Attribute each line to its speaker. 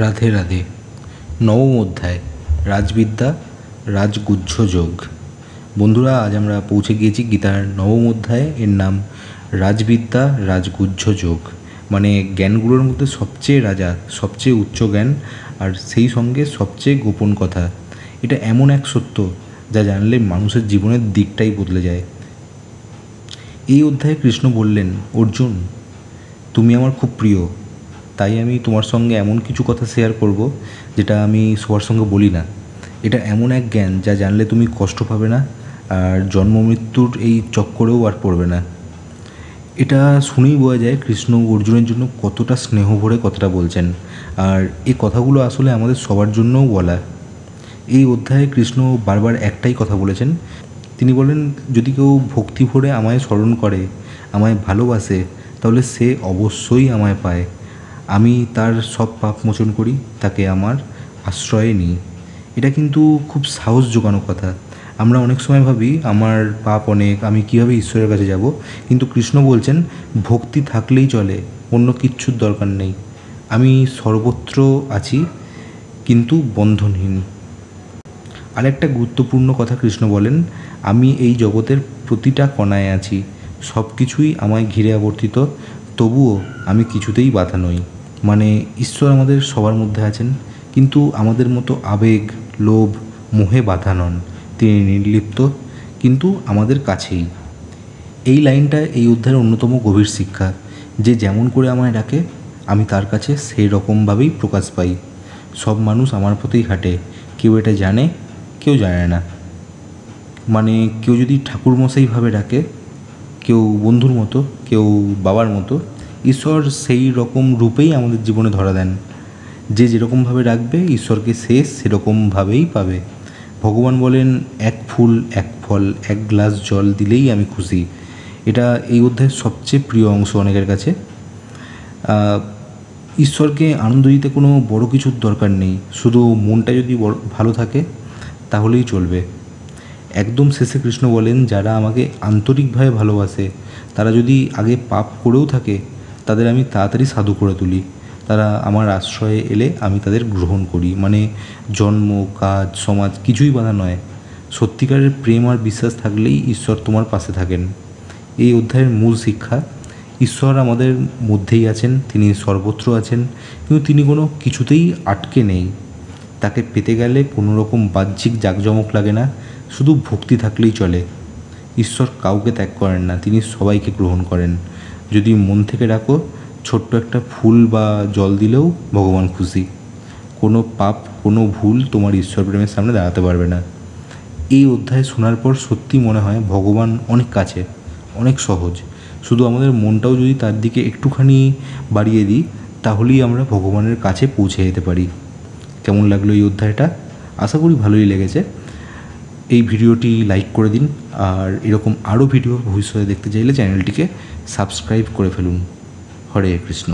Speaker 1: রাধে রাধে। নবম অধ্যায়, রাজবিদ্যা রাজগুহ্য যোগ। বন্ধুরা, আজ আমরা পৌঁছে গিয়েছি গীতার নবম অধ্যায়ে। এর নাম রাজবিদ্যা রাজগুহ্য যোগ, মানে জ্ঞানগুলোর মধ্যে সবচেয়ে রাজা, সবচেয়ে উচ্চ জ্ঞান, আর সেই সঙ্গে সবচেয়ে গোপন কথা। এটা এমন এক সত্য যা জানলে মানুষের জীবনের দিকটাই বদলে যায়। এই অধ্যায়ে কৃষ্ণ বললেন, অর্জুন, তুমি আমার খুব প্রিয়, তাই আমি তোমার সঙ্গে এমন কিছু কথা শেয়ার করব যেটা আমি সবার সঙ্গে বলি না। এটা এমন এক জ্ঞান যা জানলে তুমি কষ্ট পাবে না, আর জন্ম মৃত্যুর এই চক্করেও আর পড়বে না। এটা শুনেই বোঝা যায় কৃষ্ণ অর্জুনের জন্য কতটা স্নেহ ভরে কথাটা বলছেন, আর এই কথাগুলো আসলে আমাদের সবার জন্যও বলা। এই অধ্যায়ে কৃষ্ণ বারবার একটাই কথা বলেছেন। তিনি বলেন, যদি কেউ ভক্তি ভরে আমায় স্মরণ করে, আমায় ভালোবাসে, তাহলে সে অবশ্যই আমায় পায়। আমি তার সব পাপ মোচন করি, তাকে আমার আশ্রয়ে নিই। এটা কিন্তু খুব সাহস জোগানো কথা। আমরা অনেক সময় ভাবি আমার পাপ অনেক, আমি কীভাবে ঈশ্বরের কাছে যাব, কিন্তু কৃষ্ণ বলছেন ভক্তি থাকলেই চলে, অন্য কিচ্ছুর দরকার নেই। আমি সর্বত্র আছি, কিন্তু বন্ধনহীন। আরেকটা গুরুত্বপূর্ণ কথা কৃষ্ণ বলেন, আমি এই জগতের প্রতিটা কণায় আছি, সব কিছুই আমায় ঘিরে আবর্তিত, তবুও আমি কিছুতেই বাধা নই। মানে ঈশ্বর আমাদের সবার মধ্যে আছেন, কিন্তু আমাদের মতো আবেগ, লোভ, মোহে বাধা নন। তিনি নির্লিপ্ত, কিন্তু আমাদের কাছেই। এই লাইনটা এই অধ্যায়ের অন্যতম গভীর শিক্ষা, যে যেমন করে আমায় ডাকে, আমি তার কাছে সেই রকমভাবেই প্রকাশ পাই। সব মানুষ আমার পথেই হাঁটে, কেউ এটা জানে, কেউ জানে না। মানে কেউ যদি ঠাকুরমশাইভাবে ডাকে, কেউ বন্ধুর মতো, কেউ বাবার মতো, ঈশ্বর সেই রকম রূপেই আমাদের জীবনে ধরা দেন। যে যেরকমভাবে ডাকবে, ঈশ্বরকে সে সেরকমভাবেই পাবে। ভগবান বলেন, এক ফুল এক ফল, এক গ্লাস জল দিলেই আমি খুশি। এটা এই অধ্যায়ের সবচেয়ে প্রিয় অংশ অনেকের কাছে। ঈশ্বরকে আনন্দ দিতে কোনো বড় কিছুর দরকার নেই, শুধু মনটা যদি ভালো থাকে তাহলেই চলবে। একদম শেষে কৃষ্ণ বলেন, যারা আমাকে আন্তরিকভাবে ভালোবাসে, তারা যদি আগে পাপ করেও থাকে, তাদের আমি তাড়াতাড়ি সাধু করে তুলি। তারা আমার আশ্রয়ে এলে আমি তাদের গ্রহণ করি। মানে জন্ম, কাজ, সমাজ কিছুই বাধা নয়। সত্যিকারের প্রেম আর বিশ্বাস থাকলেই ঈশ্বর তোমার পাশে থাকেন। এই অধ্যায়ের মূল শিক্ষা, ঈশ্বর আমাদের মধ্যেই আছেন, তিনি সর্বত্র আছেন, কিন্তু তিনি কোনো কিছুতেই আটকে নেই। তাকে পেতে গেলে কোনো রকম বাহ্যিক জাঁকজমক লাগে না, শুধু ভক্তি থাকলেই চলে। ঈশ্বর কাউকে ত্যাগ করেন না, তিনি সবাইকে গ্রহণ করেন। যদি মন থেকে ডাকো, ছোট্ট একটা ফুল বা জল দিলেও ভগবান খুশি। কোনো পাপ, কোনো ভুল তোমার ঈশ্বর প্রেমের সামনে দাঁড়াতে পারবে না। এই অধ্যায় শোনার পর সত্যি মনে হয় ভগবান অনেক কাছে, অনেক সহজ। শুধু আমাদের মনটাও যদি তার দিকে একটুখানি বাড়িয়ে দিই, তাহলেই আমরা ভগবানের কাছে পৌঁছে যেতে পারি। কেমন লাগলো এই অধ্যায়টা? আশা করি ভালোই লেগেছে। এই ভিডিওটি লাইক করে দিন, আর এরকম আরও ভিডিও ভবিষ্যতে দেখতে চাইলে চ্যানেলটিকে সাবস্ক্রাইব করে ফেলুন। হরে কৃষ্ণ।